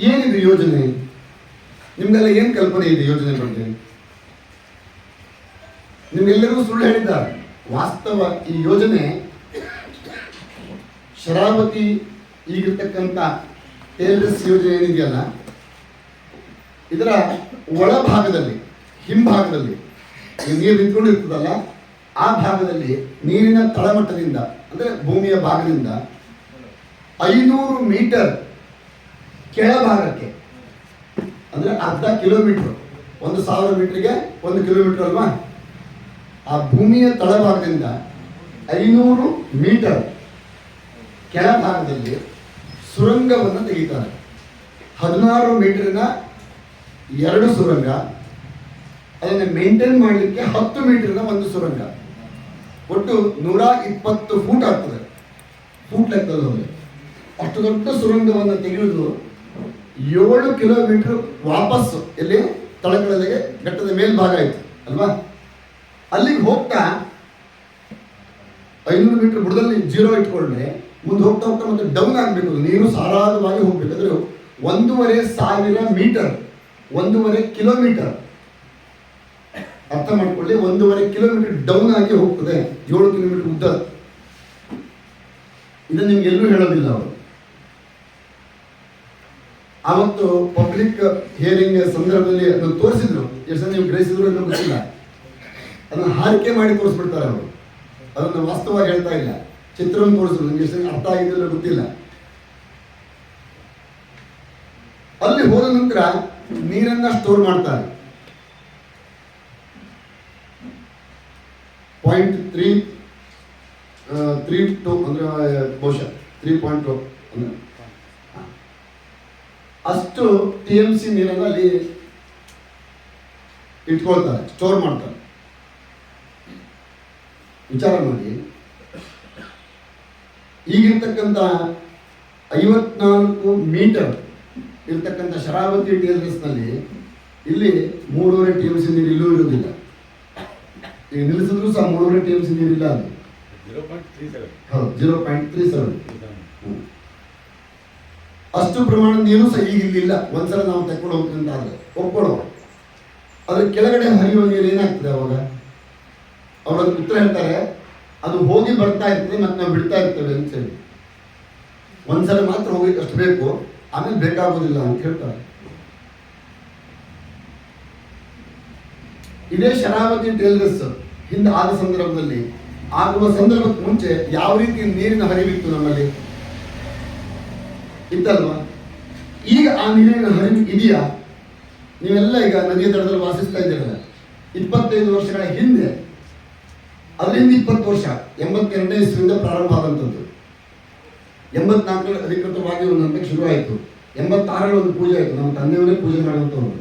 ಏನಿದೆ ಯೋಜನೆ? ನಿಮ್ಗೆಲ್ಲ ಏನು ಕಲ್ಪನೆ ಇದೆ ಯೋಜನೆ ಬಗ್ಗೆ? ನಿಮ್ಗೆಲ್ಲರಿಗೂ ಸುಳ್ಳು ಹೇಳಿದ್ದಾರೆ. ವಾಸ್ತವ ಈ ಯೋಜನೆ ಶರಾವತಿ ಈಗಿರ್ತಕ್ಕಂಥ ಟೇಲ್ರಸ್ ಯೋಜನೆ ಏನಿದೆಯಲ್ಲ, ಇದರ ಒಳಭಾಗದಲ್ಲಿ, ಹಿಂಭಾಗದಲ್ಲಿ ನೀರು ನಿಂತ್ಕೊಂಡಿರ್ತದಲ್ಲ, ಆ ಭಾಗದಲ್ಲಿ ನೀರಿನ ತಳಮಟ್ಟದಿಂದ ಅಂದರೆ ಭೂಮಿಯ ಭಾಗದಿಂದ 500 ಮೀಟರ್ ಕೆಳಭಾಗಕ್ಕೆ, ಅಂದರೆ ಅರ್ಧ ಕಿಲೋಮೀಟರ್, 1000 ಮೀಟರ್ಗೆ 1 ಕಿಲೋಮೀಟರ್ ಅಲ್ವಾ, ಆ ಭೂಮಿಯ ತಳಭಾಗದಿಂದ 500 ಮೀಟರ್ ಕೆಳಭಾಗದಲ್ಲಿ ಸುರಂಗವನ್ನು ತೆಗಿತಾರೆ. 16 ಮೀಟರಿನ 2 ಸುರಂಗ, ಅದನ್ನು ಮೇಂಟೈನ್ ಮಾಡಲಿಕ್ಕೆ 10 ಮೀಟರ್ನ 1 ಸುರಂಗ, ಒಟ್ಟು 120 ಫೂಟ್ ಆಗ್ತದೆ. ಫೂಟ್ ಲೆಕ್ಕದಲ್ಲಿ ಹೋದರೆ ಅಷ್ಟು ದೊಡ್ಡ ಸುರಂಗವನ್ನು ತೆಗೆಯುವುದು 7 ಕಿಲೋಮೀಟರ್ ವಾಪಸ್ಸು ಎಲ್ಲಿ ತಳಕಡಲೆಗೆ ಬೆಟ್ಟದ ಮೇಲ್ಭಾಗ ಆಯಿತು ಅಲ್ವಾ. ಅಲ್ಲಿಗೆ ಹೋಗ್ತಾ 500 ಮೀಟರ್ ಬುಡದಲ್ಲಿ 0 ಇಟ್ಕೊಂಡ್ರೆ ಮುಂದೆ ಹೋಗ್ತಾ ಹೋಗ್ತಾ ಮತ್ತೆ ಡೌನ್ ಆಗಬೇಕು, ನೀರು ಸಾರಾಗವಾಗಿ ಹೋಗ್ಬೇಕಾದ್ರೆ 1,500 ಮೀಟರ್, 1.5 ಕಿಲೋಮೀಟರ್, ಅರ್ಥ ಮಾಡ್ಕೊಳ್ಳಿ, 1.5 ಕಿಲೋಮೀಟರ್ ಡೌನ್ ಆಗಿ ಹೋಗ್ತದೆ. 7 ಕಿಲೋಮೀಟರ್ ಉದ್ದ. ಇದನ್ನು ನಿಮ್ಗೆ ಎಲ್ಲೂ ಹೇಳೋದಿಲ್ಲ ಅವರು. ಅವತ್ತು ಪಬ್ಲಿಕ್ ಹಿಯರಿಂಗ್ ಸಂದರ್ಭದಲ್ಲಿ ಅದನ್ನು ತೋರಿಸಿದ್ರು. ಎಷ್ಟು ನೀವು ಗ್ರಹಿಸಿದ್ರು ಅನ್ನೋ ಗೊತ್ತಿಲ್ಲ. ಅದನ್ನು ಹಾರಿಕೆ ಮಾಡಿ ತೋರಿಸ್ಬಿಡ್ತಾರೆ ಅವರು. ಅದನ್ನು ವಾಸ್ತವವಾಗಿ ಹೇಳ್ತಾ ಇಲ್ಲ, ಚಿತ್ರವನ್ನು ತೋರಿಸಿದ್ರು. ನಿಮ್ಗೆ ಎಷ್ಟು ಅರ್ಥ ಆಗಿದೆಯಲ್ಲ ಗೊತ್ತಿಲ್ಲ. ಅಲ್ಲಿ ಹೋದ ನಂತರ ನೀರನ್ನ ಸ್ಟೋರ್ ಮಾಡ್ತಾರೆ. 0.32 ಅಂದ್ರೆ ಬಹುಶಃ 3.2 ಅಂದ್ರೆ ಅಷ್ಟು TMC ನೀರನ್ನು ಅಲ್ಲಿ ಇಟ್ಕೊಳ್ತಾರೆ, ಸ್ಟೋರ್ ಮಾಡ್ತಾರೆ. ವಿಚಾರ ಮಾಡಿ, ಈಗಿರ್ತಕ್ಕಂಥ 54 ಮೀಟರ್ ಇರ್ತಕ್ಕಂಥ ಶರಾವತಿ ಟೇಲ್ರಸ್ನಲ್ಲಿ ಇಲ್ಲಿ 3.5 TMC ನೀರು ಇಲ್ಲೂ ಇರೋದಿಲ್ಲ. ಈಗ ನಿಲ್ಲಿಸಿದ್ರು ಸಹ 3.5 TMC ನೀರಿಲ್ಲ ಅಲ್ಲಿ. 0.37 ಅಷ್ಟು ಪ್ರಮಾಣ ನೀರು ಸಹ ಈಗ ಇಲ್ಲಿಲ್ಲ. ಒಂದ್ಸಲ ನಾವು ತಕೊಂಡು ಹೋಗ್ತೀವಿ ಅಂತ ಆದರೆ ಒಪ್ಕೊಳ್ಳೋ, ಅದ್ರ ಕೆಳಗಡೆ ಹರಿಯುವ ನೀರು ಏನಾಗ್ತದೆ ಅವಾಗ? ಅವರದ್ದು ಉತ್ತರ ಹೇಳ್ತಾರೆ, ಅದು ಹೋಗಿ ಬರ್ತಾ ಇರ್ತದೆ ಮತ್ತೆ ನಾವು ಬಿಡ್ತಾ ಇರ್ತೇವೆ ಅಂತ ಹೇಳಿ. ಒಂದ್ಸಲ ಮಾತ್ರ ಹೋಗ್ಲಿಕ್ಕೆ ಅಷ್ಟು ಬೇಕು, ಆಮೇಲೆ ಬೇಕಾಗೋದಿಲ್ಲ ಅಂತ ಹೇಳ್ತಾರೆ. ಇದೇ ಶರಾವತಿ ಟೇಲ್ರಸ್ ಹಿಂದೆ ಆದ ಸಂದರ್ಭದಲ್ಲಿ, ಆಗುವ ಸಂದರ್ಭಕ್ಕೆ ಮುಂಚೆ ಯಾವ ರೀತಿ ನೀರಿನ ಹರಿವಿತ್ತು ನಮ್ಮಲ್ಲಿ ಇತ್ತಲ್ವಾ? ಈಗ ಆ ನೀರಿನ ಹರಿವು ಇದೆಯಾ? ನೀವೆಲ್ಲ ಈಗ ನದಿಯ ದಡದಲ್ಲಿ ವಾಸಿಸ್ತಾ ಇದ್ದೀರಲ್ಲ, 25 ವರ್ಷಗಳ ಹಿಂದೆ, ಅದರಿಂದ 20 ವರ್ಷ, 82ನೇ ಇಸ್ವಿಯಿಂದ ಪ್ರಾರಂಭ ಆದಂಥದ್ದು. 84ರಲ್ಲಿ ಅಧಿಕೃತವಾಗಿ ಒಂದು ಹಂತಕ್ಕೆ ಶುರುವಾಯಿತು. 86ರಲ್ಲಿ ಒಂದು ಪೂಜೆ ಆಯಿತು. ನಮ್ಮ ತಂದೆಯವರೇ ಪೂಜೆ ಮಾಡುವಂಥವ್ರು.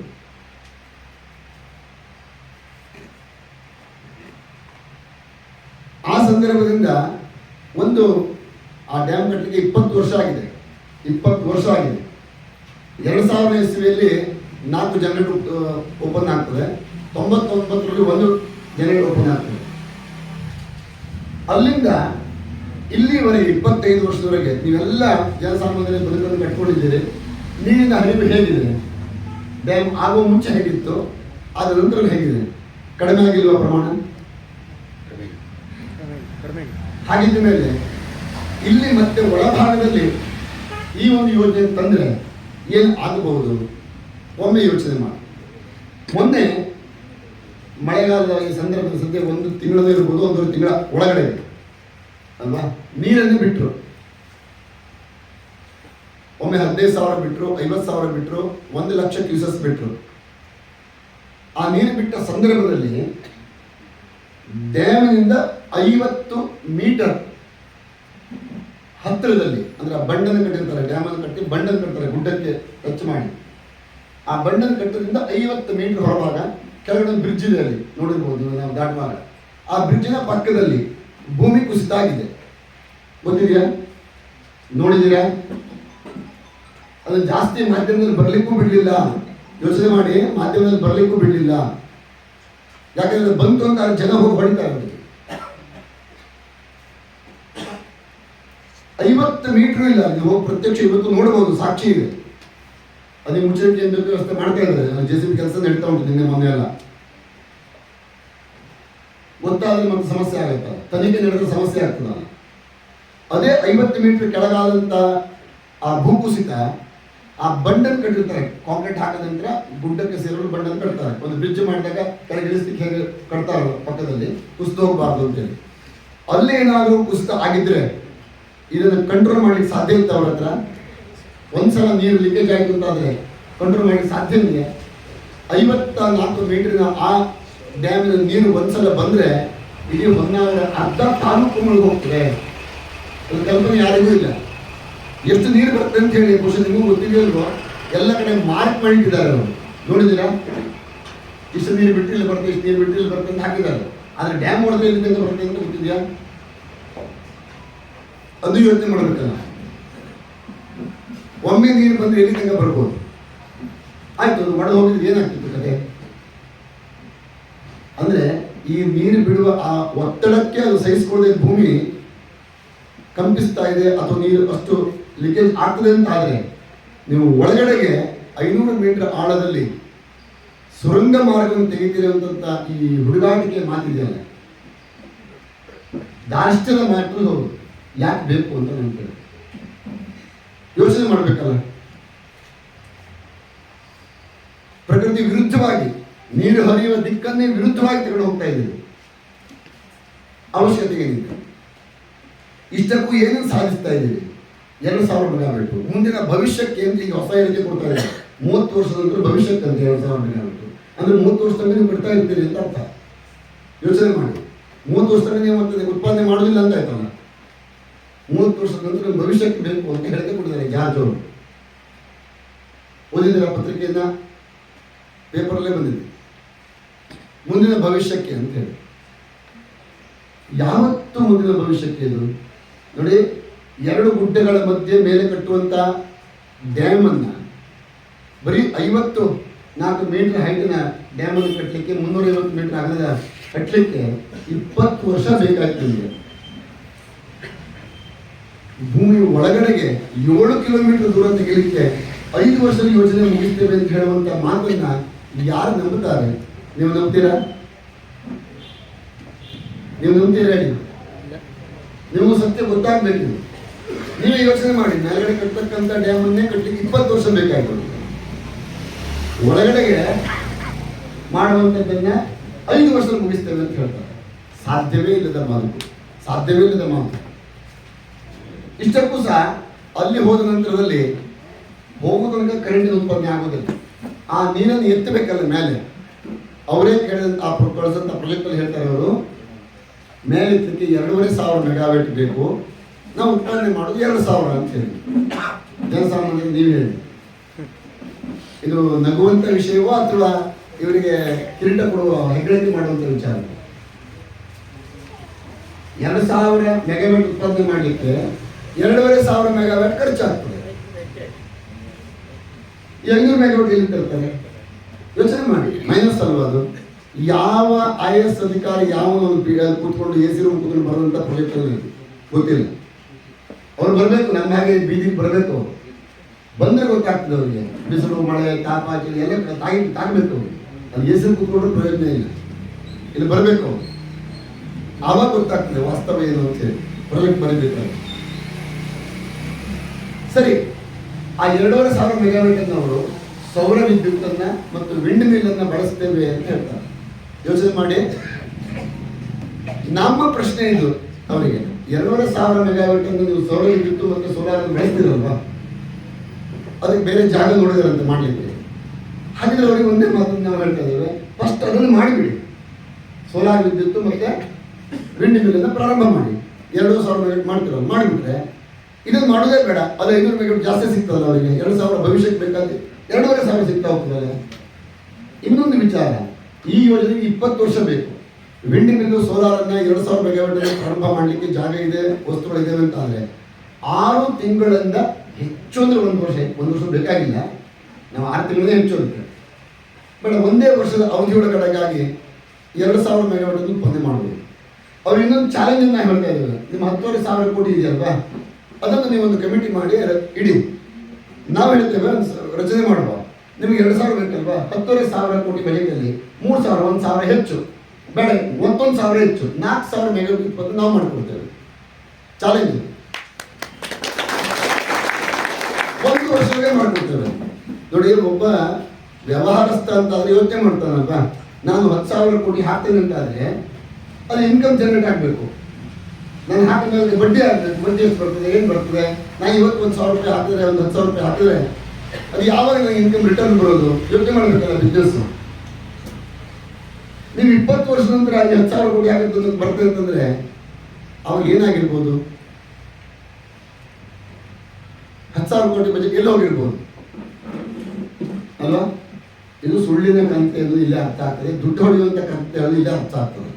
ಆ ಸಂದರ್ಭದಿಂದ ಒಂದು ಆ ಡ್ಯಾಮ್ ಕಟ್ಟಲಿಕ್ಕೆ 20 ವರ್ಷ ಆಗಿದೆ. 20 ವರ್ಷ ಆಗಿದೆ. 2000ನೇ ಇಸ್ವಿಯಲ್ಲಿ 4 ಜನರೇಟರ್ ಓಪನ್ ಆಗ್ತದೆ. 99ರಲ್ಲಿ 1 ಜನರೇಟರ್ ಓಪನ್ ಆಗ್ತದೆ. ಅಲ್ಲಿಂದ ಇಲ್ಲಿವರೆಗೆ 25 ವರ್ಷದವರೆಗೆ ನೀವೆಲ್ಲ ಜನಸಾಮಾನ್ಯರ ಬದುಕನ್ನು ಕಟ್ಕೊಂಡಿದ್ದೀರಿ. ನೀರಿನ ಹರಿವು ಹೇಗಿದೆ? ಡ್ಯಾಮ್ ಆಗುವ ಮುಂಚೆ ಹೇಗಿತ್ತು, ಆದ ನಂತರ ಹೇಗಿದೆ? ಕಡಿಮೆ ಆಗಿಲ್ವ ಪ್ರಮಾಣ? ಹಾಗಿದ್ದ ಮೇಲೆ ಇಲ್ಲಿ ಮತ್ತೆ ಒಳಭಾಗದಲ್ಲಿ ಈ ಒಂದು ಯೋಜನೆ ತಂದರೆ ಏನು ಆಗಬಹುದು? ಒಮ್ಮೆ ಯೋಚನೆ ಮಾಡಿ. ಮೊನ್ನೆ ಮಳೆಗಾಲದ ಈ ಸಂದರ್ಭದ ಸದ್ಯ 1 ತಿಂಗಳದೇ ಇರ್ಬೋದು, 1.5 ತಿಂಗಳ ಒಳಗಡೆ ಅಲ್ವಾ, ನೀರನ್ನು ಬಿಟ್ಟರು. ಒಮ್ಮೆ 15,000 ಬಿಟ್ಟರು, 50,000 ಬಿಟ್ಟರು, 1,00,000 ಕ್ಯೂಸೆಸ್ ಬಿಟ್ಟರು. ಆ ನೀರು ಬಿಟ್ಟ ಸಂದರ್ಭದಲ್ಲಿ ಡ್ಯಾಮಿನಿಂದ 50 ಮೀಟರ್ ಹತ್ತಿರದಲ್ಲಿ, ಅಂದ್ರೆ ಆ ಬಂಡನ್ನು ಕಟ್ಟಿರ್ತಾರೆ, ಡ್ಯಾಮನ್ನು ಕಟ್ಟಿ ಬಂಡನ್ನು ಕಟ್ತಾರೆ ಗುಡ್ಡಕ್ಕೆ ಟಚ್ ಮಾಡಿ. ಆ ಬಂಡನ್ನು ಕಟ್ಟೋದ್ರಿಂದ 50 ಮೀಟರ್ ಹೊರಭಾಗ ಕೆಳಗಡೆ ಬ್ರಿಡ್ಜ್ ಇದೆ, ಅಲ್ಲಿ ನೋಡಿರ್ಬೋದು ನಾವು ದಾಟುವಾಗ. ಆ ಬ್ರಿಡ್ಜಿನ ಪಕ್ಕದಲ್ಲಿ ಭೂಮಿ ಕುಸಿತ ಆಗಿದೆ. ಗೊತ್ತಿದೆಯಾ? ನೋಡಿದ್ದೀರಾ? ಅದನ್ನು ಜಾಸ್ತಿ ಮಾಧ್ಯಮದಲ್ಲಿ ಬರಲಿಕ್ಕೂ ಬಿಡಲಿಲ್ಲ. ಯೋಚನೆ ಮಾಡಿ, ಮಾಧ್ಯಮದಲ್ಲಿ ಬರಲಿಕ್ಕೂ ಬಿಡಲಿಲ್ಲ. ಯಾಕಂದ್ರೆ ಬಂತು ಅಂತ ಜನ ಹೋಗಿ ಹೊಡಿತಾ ಇರೋದು. 50 ಮೀಟರ್ ಇಲ್ಲ, ನೀವು ಹೋಗಿ ಪ್ರತ್ಯಕ್ಷ ಇವತ್ತು ನೋಡಬಹುದು, ಸಾಕ್ಷಿ ಇದೆ. ಅದೇ ಮುಚ್ಚಳಿಕೆ ವ್ಯವಸ್ಥೆ ಮಾಡ್ತಾ ಇದ್ದಾರೆ. JCB ಕೆಲಸ ನಡೀತಾ ಉಂಟು ನಿನ್ನೆ ಮೊನ್ನೆ ಎಲ್ಲ. ಗೊತ್ತಾದ್ರೆ ಮತ್ತೆ ಸಮಸ್ಯೆ ಆಗುತ್ತಲ್ಲ, ತನಿಖೆ ನಡೆದ್ರೆ ಸಮಸ್ಯೆ ಆಗ್ತದಲ್ಲ. ಅದೇ 50 ಮೀಟರ್ ಕೆಳಗಾದಂಥ ಆ ಭೂಕುಸಿತ, ಆ ಬಂಡನ್ನು ಕಟ್ಟಿರ್ತಾರೆ. ಕಾಂಕ್ರೀಟ್ ಹಾಕಿದ ನಂತರ ಗುಡ್ಡಕ್ಕೆ ಸೇರಲು ಬಂಡನ್ನು ಕಟ್ತಾರೆ. ಒಂದು ಬ್ರಿಡ್ಜ್ ಮಾಡಿದಾಗ ಕೆಳಗಿಳಿಸ್ಲಿಕ್ಕೆ ಹೇಗೆ ಕಟ್ತಾರೋ ಪಕ್ಕದಲ್ಲಿ, ಕುಸಿದು ಹೋಗಬಾರ್ದು ಅಂತೇಳಿ. ಅಲ್ಲಿ ಏನಾದರೂ ಕುಸಿತ ಆಗಿದ್ರೆ ಇದನ್ನು ಕಂಟ್ರೋಲ್ ಮಾಡ್ಲಿಕ್ಕೆ ಸಾಧ್ಯ ಇತ್ತು ಅವ್ರ ಹತ್ರ? ಒಂದ್ಸಲ ನೀರು ಲೀಕೇಜ್ ಆಯಿತು ಅಂತಾದರೆ ಕಂಟ್ರೋಲ್ ಮಾಡ್ಲಿಕ್ಕೆ ಸಾಧ್ಯ ಇದೆಯಾ? 54 ಮೀಟರಿನ ಆ ಡ್ಯಾಮಿನ ನೀರು ಒಂದ್ಸಲ ಬಂದರೆ ಇಡೀ ಹೊನ್ನಾವರ ಅರ್ಧ ತಾಲೂಕು ಮುಳುಗಿ ಹೋಗ್ತದೆ. ಅದು ಕಲ್ಪನೆ ಯಾರಿಗೂ ಇಲ್ಲ. ಎಷ್ಟು ನೀರು ಬರುತ್ತೆ ಅಂತ ಹೇಳಿ ಬಹುಶಃ ನಿಮಗೂ ಗೊತ್ತಿದೆಯಲ್ವೋ, ಎಲ್ಲ ಕಡೆ ಮಾರ್ಕ್ ಮಾಡಿಟ್ಟಿದ್ದಾರೆ ಅವರು. ನೋಡಿದ್ದೀರಾ? ಇಷ್ಟು ನೀರು ಬಿಟ್ಟಿಲ್ಲ ಬರುತ್ತೆ, ಇಷ್ಟು ನೀರು ಬಿಟ್ಟಿಲ್ಲ ಬರುತ್ತೆ ಅಂತ ಹಾಕಿದ್ದಾರೆ. ಆದರೆ ಡ್ಯಾಮ್ ಹೊಡೆದ್ರೆ ಎಲ್ಲಿ ತನಕ ಬರುತ್ತೆ ಅಂತ ಗೊತ್ತಿದೆಯಾ? ಅದು ಯೋಚನೆ ಮಾಡಬೇಕಲ್ಲ. ಒಮ್ಮೆ ನೀರು ಬಂದರೆ ಎಲ್ಲಿ ತನಕ ಬರ್ಬೋದು? ಆಯ್ತು, ಅದು ಒಡೆದು ಹೋಗಿದ್ರೆ ಏನಾಗ್ತಿತ್ತು ಕತೆ? ಅಂದರೆ ಈ ನೀರು ಬಿಡುವ ಆ ಒತ್ತಡಕ್ಕೆ ಅದು ಸಹಿಸಿಕೊಳ್ಳದೆ ಭೂಮಿ ಕಂಪಿಸ್ತಾ ಇದೆ ಅಥವಾ ನೀರು ಅಷ್ಟು ಲೀಕೇಜ್ ಆಗ್ತದೆ ಅಂತ ಆದರೆ, ನೀವು ಒಳಗಡೆಗೆ 500 ಮೀಟರ್ ಆಳದಲ್ಲಿ ಸುರಂಗ ಮಾರ್ಗವನ್ನು ತೆಗಿತಿರುವಂಥ ಈ ಹುಡುಗಾಟಿಕೆ ಮಾತಿದೆಯಲ್ಲ, ದಾರಿಷ್ಟ್ಯದ ಮಾತು ಯಾಕೆ ಬೇಕು ಅಂತ ನಾನು ಕೇಳಿ ಯೋಚನೆ ಮಾಡಬೇಕಲ್ಲ. ಪ್ರಕೃತಿ ವಿರುದ್ಧವಾಗಿ, ನೀರು ಹರಿಯುವ ದಿಕ್ಕನ್ನೇ ವಿರುದ್ಧವಾಗಿ ತಗೊಂಡು ಹೋಗ್ತಾ ಇದ್ದೀವಿ. ಅವಶ್ಯಕತೆ ಏನಿದೆ? ಇಷ್ಟಕ್ಕೂ ಏನೇನು ಸಾಧಿಸ್ತಾ ಇದ್ದೀವಿ? 2000 ಮೆಗಾವಾಟ್ ಮುಂದಿನ ಭವಿಷ್ಯಕ್ಕೆ ಅಂತ ಈಗ ಹೊಸ ಹೇಳಿಕೆ ಕೊಡ್ತಾ ಇದ್ದಾರೆ. 30 ವರ್ಷದ ನಂತರ ಭವಿಷ್ಯಕ್ಕೆ ಅಂತ 2000 ಮೆಗಾವಾಟ್ ಅಂದರೆ 30 ವರ್ಷದಲ್ಲಿ ನೀವು ಬಿಡ್ತಾ ಇರ್ತೀರಿ ಅಂತ ಅರ್ಥ. ಯೋಚನೆ ಮಾಡಿ, 30 ವರ್ಷದಲ್ಲಿ ನೀವು ಮತ್ತೆ ಉತ್ಪಾದನೆ ಮಾಡೋದಿಲ್ಲ ಅಂತ ಆಯ್ತಲ್ಲ. 30 ವರ್ಷದ ನಂತರ ಭವಿಷ್ಯಕ್ಕೆ ಬೇಕು ಅಂತ ಹೇಳಿಕೆ ಕೊಟ್ಟಿದ್ದಾರೆ ಜಾರ್ಜ್ ಅವರು. ಓದಿದ್ದೀರ ಪತ್ರಿಕೆಯಿಂದ? ಪೇಪರಲ್ಲೇ ಬಂದಿದೆ. ಮುಂದಿನ ಭವಿಷ್ಯಕ್ಕೆ ಅಂತ ಹೇಳಿ. ಯಾವತ್ತು ಮುಂದಿನ ಭವಿಷ್ಯಕ್ಕೆ ಇದು? ನೋಡಿ, 2 ಗುಡ್ಡೆಗಳ ಮಧ್ಯೆ ಮೇಲೆ ಕಟ್ಟುವಂಥ ಡ್ಯಾಮನ್ನು, ಬರೀ 54 ಮೀಟರ್ ಹೈಟಿನ ಡ್ಯಾಮನ್ನು ಕಟ್ಟಲಿಕ್ಕೆ, 350 ಮೀಟರ್ ಅಗಲದ ಕಟ್ಟಲಿಕ್ಕೆ 20 ವರ್ಷ ಬೇಕಾಗ್ತದೆ ನಿಮಗೆ. ಭೂಮಿ ಒಳಗಡೆಗೆ 7 ಕಿಲೋಮೀಟರ್ ದೂರ ತೆಗೆಯಲಿಕ್ಕೆ 5 ವರ್ಷದ ಯೋಜನೆ ಮುಗಿಸ್ತೇವೆ ಅಂತ ಹೇಳುವಂಥ ಮಾತನ್ನ ಯಾರು ನಂಬುತ್ತಾರೆ? ನೀವು ನಂಬ್ತೀರಾ? ನೀವು ನಂಬ್ತೀರಾ ಹೇಳಿ? ನಿಮಗೂ ಸತ್ಯ ಗೊತ್ತಾಗಬೇಕು. ನೀವೇ ಯೋಚನೆ ಮಾಡಿ, ಮೇಲ್ಗಡೆ ಕಟ್ಟತಕ್ಕಂಥ ಡ್ಯಾಮನ್ನೇ ಕಟ್ಟಲಿಕ್ಕೆ 20 ವರ್ಷ ಬೇಕಾಯ್ತು. ಒಳಗಡೆಗೆ ಮಾಡುವಂಥದ್ದನ್ನ 5 ವರ್ಷ ಮುಗಿಸ್ತೇವೆ ಅಂತ ಹೇಳ್ತಾರೆ. ಸಾಧ್ಯವೇ ಇಲ್ಲದ ಮಾತು, ಸಾಧ್ಯವೇ ಇಲ್ಲದ ಮಾತು. ಇಷ್ಟಕ್ಕೂ ಸಹ ಅಲ್ಲಿ ಹೋದ ನಂತರದಲ್ಲಿ ಹೋಗೋ ತನಕ ಕರೆಂಟಿನ ಉತ್ಪಾದನೆ ಆಗೋದಿಲ್ಲ. ಆ ನೀರನ್ನು ಎತ್ತಬೇಕಲ್ಲ ಮೇಲೆ. ಅವರೇ ಕೇಳಿದಂಥ ಕಳಿಸಂಥ ಪ್ರಾಜೆಕ್ಟಲ್ಲಿ ಹೇಳ್ತಾರೆ ಅವರು, ಮೇಲೆ ಎತ್ತಲಿಕ್ಕೆ 2500 ಮೆಗಾವಾಟ್ ಬೇಕು, ನಾವು ಉತ್ಪಾದನೆ ಮಾಡೋದು 2000 ಅಂತ ಹೇಳಿ. ಜನಸಾಮಾನ್ಯರಿಗೆ ನೀವು ಹೇಳಿ, ಇದು ನಗುವಂಥ ವಿಷಯವೋ ಅಥವಾ ಇವರಿಗೆ ಕಿರೀಟ ಕೊಡುವ ಹೆಗ್ಗಳಿಕೆ ಮಾಡುವಂಥ ವಿಚಾರ? 2000 ಮೆಗಾವಾಟ್ ಉತ್ಪಾದನೆ ಮಾಡಲಿಕ್ಕೆ 2500 ಮೆಗಾವಾಟ್ ಖರ್ಚಾಗ್ತದೆ. 200 ಮೆಗಾವಾಟ್ ಎಲ್ಲಿ ತರ್ತಾರೆ? ಯೋಚನೆ ಮಾಡಿ. ಮೈನಸ್ ಅಲ್ವಾ ಅದು? ಯಾವ IAS ಅಧಿಕಾರಿ ಯಾವ ಕೂತ್ಕೊಂಡು AC ರೂಮ್ ಕೂತ್ಕೊಂಡು ಬರುವಂಥ ಪ್ರಾಜೆಕ್ಟ್ ಗೊತ್ತಿಲ್ಲ. ಅವ್ರು ಬರಬೇಕು, ನಮ್ಮ ಹಾಗೆ ಬೀದಿಗೆ ಬರಬೇಕು. ಬಂದರೆ ಗೊತ್ತಾಗ್ತದೆ ಅವರಿಗೆ. ಬಿಸಿಲು, ಮಳೆ, ತಾಪ, ಚಳಿ ಎಲ್ಲ ತಾಗಬೇಕು ಅವ್ರಿಗೆ. ಅದು AC ಕೂತ್ಕೊಂಡ್ರೆ ಪ್ರಯೋಜನ ಇಲ್ಲ. ಇಲ್ಲಿ ಬರಬೇಕು, ಆವಾಗ ಗೊತ್ತಾಗ್ತದೆ ವಾಸ್ತವ ಏನು ಅಂತೇಳಿ. ಪ್ರಾಜೆಕ್ಟ್ ಬರೀಬೇಕಾದ್ರೆ ಸರಿ. ಆ 2500 ಮೆಗಾವಾಟ್ ಅನ್ನು ಅವರು ಸೌರ ವಿದ್ಯುತ್ತನ್ನು ಮತ್ತು ವಿಂಡ್ ಮಿಲ್ಲನ್ನು ಬಳಸ್ತೇವೆ ಅಂತ ಹೇಳ್ತಾರೆ. ಯೋಚನೆ ಮಾಡಿ. ನಮ್ಮ ಪ್ರಶ್ನೆ ಇದು ಅವರಿಗೆ, 2500 ಮೆಗಾವಾಟ್ ಅನ್ನು ನೀವು ಸೌರ ವಿದ್ಯುತ್ತು ಮತ್ತು ಸೋಲಾರ್ ಬೆಳೆಸ್ತೀರಲ್ವಾ, ಅದಕ್ಕೆ ಬೇರೆ ಜಾಗ ನೋಡಿದಾರಂತೆ ಮಾಡಲಿಕ್ಕೆ. ಹಾಗಿದ್ರೆ ಅವರಿಗೆ ಒಂದೇ ಮಾತನ್ನು ನಾವು ಹೇಳ್ತಾ ಇದ್ದೇವೆ, ಫಸ್ಟ್ ಅದನ್ನು ಮಾಡಿಬಿಡಿ. ಸೋಲಾರ್ ವಿದ್ಯುತ್ತು ಮತ್ತು ವಿಂಡ್ ಮಿಲ್ಲನ್ನು ಪ್ರಾರಂಭ ಮಾಡಿ. 2000 ಮೆಗಾವಾಟ್ ಮಾಡ್ತಿರೋ ಮಾಡಿಬಿಟ್ರೆ ಇದನ್ನು ಮಾಡೋದೇ ಬೇಡ. ಅದು 500 ಮೆಗಾವಾಟ್ ಜಾಸ್ತಿ ಸಿಗ್ತದಲ್ಲ ಅವರಿಗೆ. 2000 ಭವಿಷ್ಯಕ್ಕೆ ಬೇಕಾದ್ರೆ 2500 ಸಿಗ್ತಾ ಹೋಗ್ತದಲ್ಲ. ಇನ್ನೊಂದು ವಿಚಾರ, ಈ ಯೋಜನೆಗೆ 20 ವರ್ಷ ಬೇಕು. ವಿಂಡ್ ಮಿಲ್ಲು ಸೋಲಾರನ್ನು 2000 ಮೆಗಾವಾಟ್ ಪ್ರಾರಂಭ ಮಾಡಲಿಕ್ಕೆ ಜಾಗ ಇದೆ, ವಸ್ತುಗಳಿದ್ದಾವೆ ಅಂತ ಆದರೆ 6 ತಿಂಗಳಿಂದ ಹೆಚ್ಚು ಅಂದರೆ 1 ವರ್ಷ. 1 ವರ್ಷ ಬೇಕಾಗಿಲ್ಲ, ನಾವು 6 ತಿಂಗಳೇ ಹೆಚ್ಚು ಅಂತ ಬೇಡ. ಒಂದೇ ವರ್ಷದ ಅವಧಿಯೊಳಗಡೆಗಾಗಿ 2000 ಮೆಗಾವಾಟ್ ಉತ್ಪಾದನೆ ಮಾಡ್ಬೋದು. ಅವ್ರು ಇನ್ನೊಂದು ಚಾಲೆಂಜನ್ನು ಹೇಳ್ತಾ ಇದ್ದಾರೆ, ನಿಮ್ಮ 10,500 ಕೋಟಿ ಇದೆಯಲ್ವಾ, ಅದನ್ನು ನೀವೊಂದು ಕಮಿಟಿ ಮಾಡಿ ಇಡಿ. ನಾವು ಹೇಳ್ತೇವೆ ರಚನೆ ಮಾಡುವ, ನಿಮಗೆ 2,000 ಬೇಕಲ್ವಾ, 10,500 ಕೋಟಿ ಬಜೆಟಲ್ಲಿ 3,000 1,000 ಹೆಚ್ಚು ಬೇಡ, 1,000 ಹೆಚ್ಚು, 4,000 ಮೆಗಾವ್ಯಾಟ್ ಬಂದು ನಾವು ಮಾಡಿಕೊಡ್ತೇವೆ. ಚಾಲೆಂಜ್ 1 ವರ್ಷಕ್ಕೆ ಮಾಡಿಕೊಡ್ತೇವೆ. ನೋಡಿ, ಒಬ್ಬ ವ್ಯವಹಾರಸ್ಥ ಅಂತಾದ್ರೆ ಯೋಚನೆ ಮಾಡ್ತಾನಲ್ವ, ನಾನು 10,000 ಕೋಟಿ ಹಾಕ್ತೇನೆ ಅಂತಾದರೆ ಅದು ಇನ್ಕಮ್ ಜನರೇಟ್ ಆಗಬೇಕು. ನಾನು ಹಾಕಿದ ಮೇಲೆ ಬಡ್ಡಿ ಆಗಬೇಕು. ಬಡ್ಡಿ ಎಷ್ಟು ಬರ್ತದೆ, ಏನು ಬರ್ತದೆ? ನಾನು ಇವತ್ತು 1,000 ರೂಪಾಯಿ ಹಾಕಿದ್ರೆ, ಒಂದು 10,000 ರೂಪಾಯಿ ಹಾಕಿದ್ರೆ ಅದು ಯಾವಾಗ ನನಗೆ ಇನ್ಕಮ್ ರಿಟರ್ನ್ ಬರೋದು ಯೋಚನೆ ಮಾಡಬೇಕಲ್ಲ ಬಿಸ್ನೆಸ್ಸು. ನೀವು 20 ವರ್ಷದ ನಂತರ ಅಲ್ಲಿ 10,000 ಕೋಟಿ ಆಗುತ್ತೆ ಬರ್ತದೆ ಅಂತಂದರೆ ಅವಾಗ ಏನಾಗಿರ್ಬೋದು? 10,000 ಕೋಟಿ ಬಜೆಟ್ ಎಲ್ಲಿ ಹೋಗಿರ್ಬೋದು ಅಲ್ವಾ? ಇದು ಸುಳ್ಳಿನ ಕಂತೆ ಇಲ್ಲೇ ಅರ್ಥ ಆಗ್ತದೆ, ದುಡ್ಡು ಹೊಡೆಯುವಂಥ ಕಂತೆ ಇಲ್ಲೇ ಅರ್ಥ ಆಗ್ತದೆ.